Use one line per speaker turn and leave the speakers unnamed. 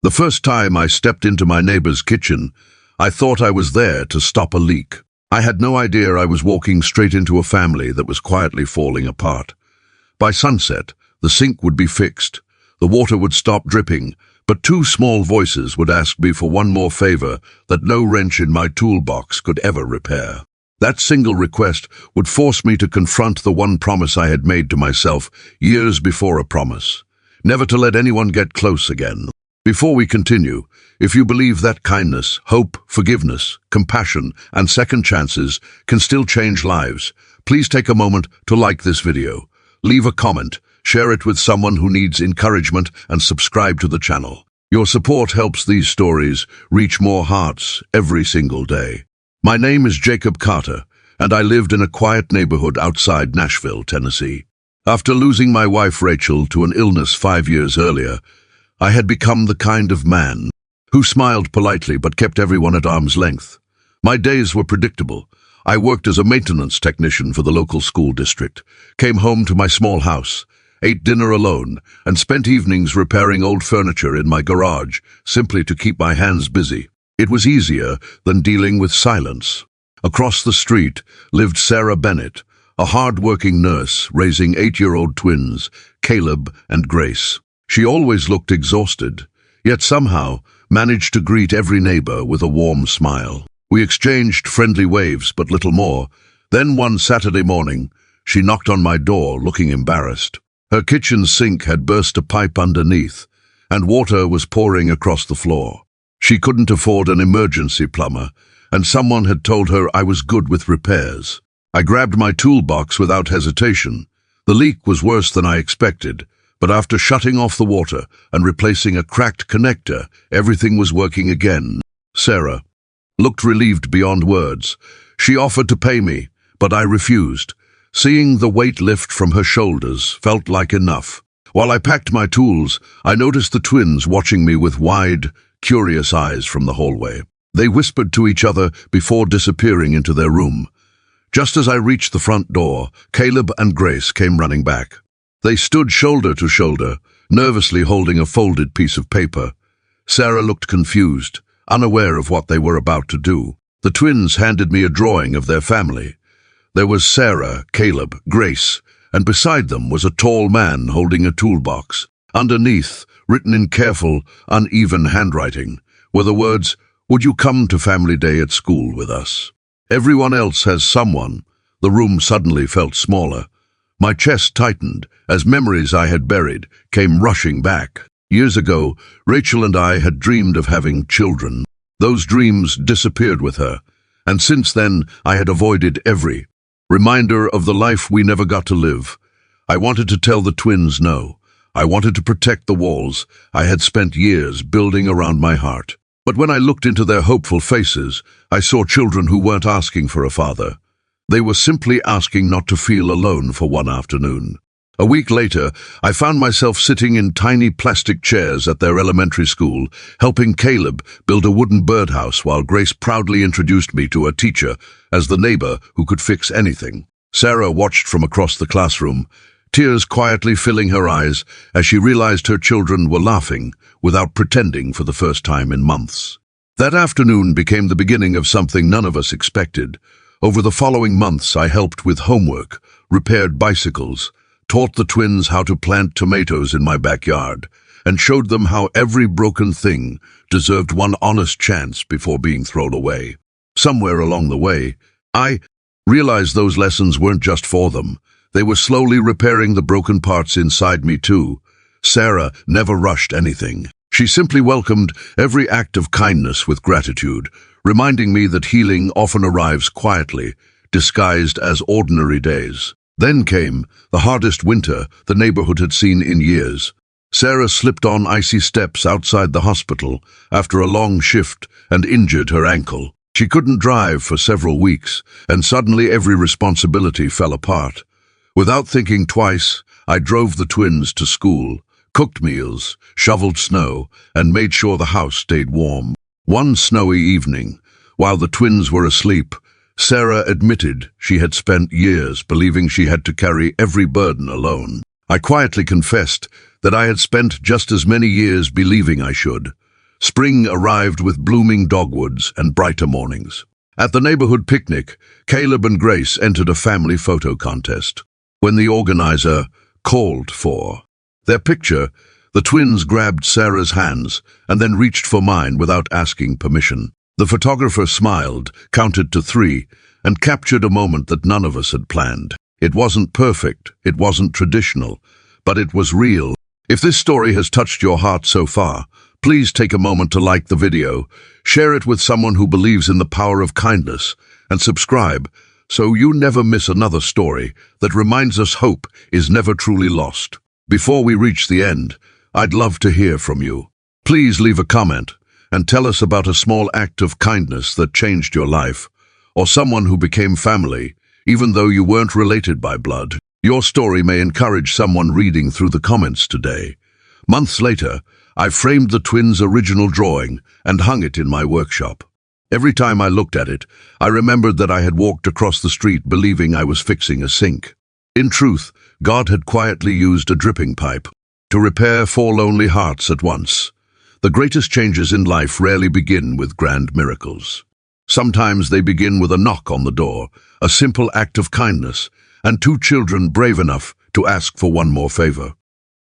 The first time I stepped into my neighbor's kitchen, I thought I was there to stop a leak. I had no idea I was walking straight into a family that was quietly falling apart. By sunset, the sink would be fixed, the water would stop dripping, but two small voices would ask me for one more favor that no wrench in my toolbox could ever repair. That single request would force me to confront the one promise I had made to myself years before a promise, never to let anyone get close again. Before we continue, if you believe that kindness, hope, forgiveness, compassion, and second chances can still change lives, please take a moment to like this video, leave a comment, share it with someone who needs encouragement, and subscribe to the channel. Your support helps these stories reach more hearts every single day. My name is Jacob Carter, and I lived in a quiet neighborhood outside Nashville, Tennessee. After losing my wife Rachel to an illness 5 years earlier, I had become the kind of man who smiled politely but kept everyone at arm's length. My days were predictable. I worked as a maintenance technician for the local school district, came home to my small house, ate dinner alone, and spent evenings repairing old furniture in my garage, simply to keep my hands busy. It was easier than dealing with silence. Across the street lived Sarah Bennett, a hard-working nurse raising 8-year-old twins, Caleb and Grace. She always looked exhausted, yet somehow managed to greet every neighbor with a warm smile. We exchanged friendly waves, but little more. Then one Saturday morning, she knocked on my door looking embarrassed. Her kitchen sink had burst a pipe underneath, and water was pouring across the floor. She couldn't afford an emergency plumber, and someone had told her I was good with repairs. I grabbed my toolbox without hesitation. The leak was worse than I expected, but after shutting off the water and replacing a cracked connector, everything was working again. Sarah looked relieved beyond words. She offered to pay me, but I refused. Seeing the weight lift from her shoulders felt like enough. While I packed my tools, I noticed the twins watching me with wide, curious eyes from the hallway. They whispered to each other before disappearing into their room. Just as I reached the front door, Caleb and Grace came running back. They stood shoulder to shoulder, nervously holding a folded piece of paper. Sarah looked confused, unaware of what they were about to do. The twins handed me a drawing of their family. There was Sarah, Caleb, Grace, and beside them was a tall man holding a toolbox. Underneath, written in careful, uneven handwriting, were the words, "Would you come to family day at school with us?" Everyone else has someone. The room suddenly felt smaller. My chest tightened as memories I had buried came rushing back. Years ago, Rachel and I had dreamed of having children. Those dreams disappeared with her, and since then I had avoided every reminder of the life we never got to live. I wanted to tell the twins no. I wanted to protect the walls I had spent years building around my heart. But when I looked into their hopeful faces, I saw children who weren't asking for a father. They were simply asking not to feel alone for one afternoon. A week later, I found myself sitting in tiny plastic chairs at their elementary school, helping Caleb build a wooden birdhouse while Grace proudly introduced me to her teacher as the neighbor who could fix anything. Sarah watched from across the classroom, tears quietly filling her eyes as she realized her children were laughing without pretending for the first time in months. That afternoon became the beginning of something none of us expected. Over the following months, I helped with homework, repaired bicycles, taught the twins how to plant tomatoes in my backyard, and showed them how every broken thing deserved one honest chance before being thrown away. Somewhere along the way, I realized those lessons weren't just for them. They were slowly repairing the broken parts inside me too. Sarah never rushed anything. She simply welcomed every act of kindness with gratitude, reminding me that healing often arrives quietly, disguised as ordinary days. Then came the hardest winter the neighborhood had seen in years. Sarah slipped on icy steps outside the hospital after a long shift and injured her ankle. She couldn't drive for several weeks, and suddenly every responsibility fell apart. Without thinking twice, I drove the twins to school, cooked meals, shoveled snow, and made sure the house stayed warm. One snowy evening, while the twins were asleep, Sarah admitted she had spent years believing she had to carry every burden alone. I quietly confessed that I had spent just as many years believing I should. Spring arrived with blooming dogwoods and brighter mornings. At the neighborhood picnic, Caleb and Grace entered a family photo contest. When the organizer called for their picture, the twins grabbed Sarah's hands and then reached for mine without asking permission. The photographer smiled, counted to 3, and captured a moment that none of us had planned. It wasn't perfect, it wasn't traditional, but it was real. If this story has touched your heart so far, please take a moment to like the video, share it with someone who believes in the power of kindness, and subscribe so you never miss another story that reminds us hope is never truly lost. Before we reach the end, I'd love to hear from you. Please leave a comment and tell us about a small act of kindness that changed your life, or someone who became family, even though you weren't related by blood. Your story may encourage someone reading through the comments today. Months later, I framed the twins' original drawing and hung it in my workshop. Every time I looked at it, I remembered that I had walked across the street believing I was fixing a sink. In truth, God had quietly used a dripping pipe to repair 4 lonely hearts at once. The greatest changes in life rarely begin with grand miracles. Sometimes they begin with a knock on the door, a simple act of kindness, and 2 children brave enough to ask for one more favor.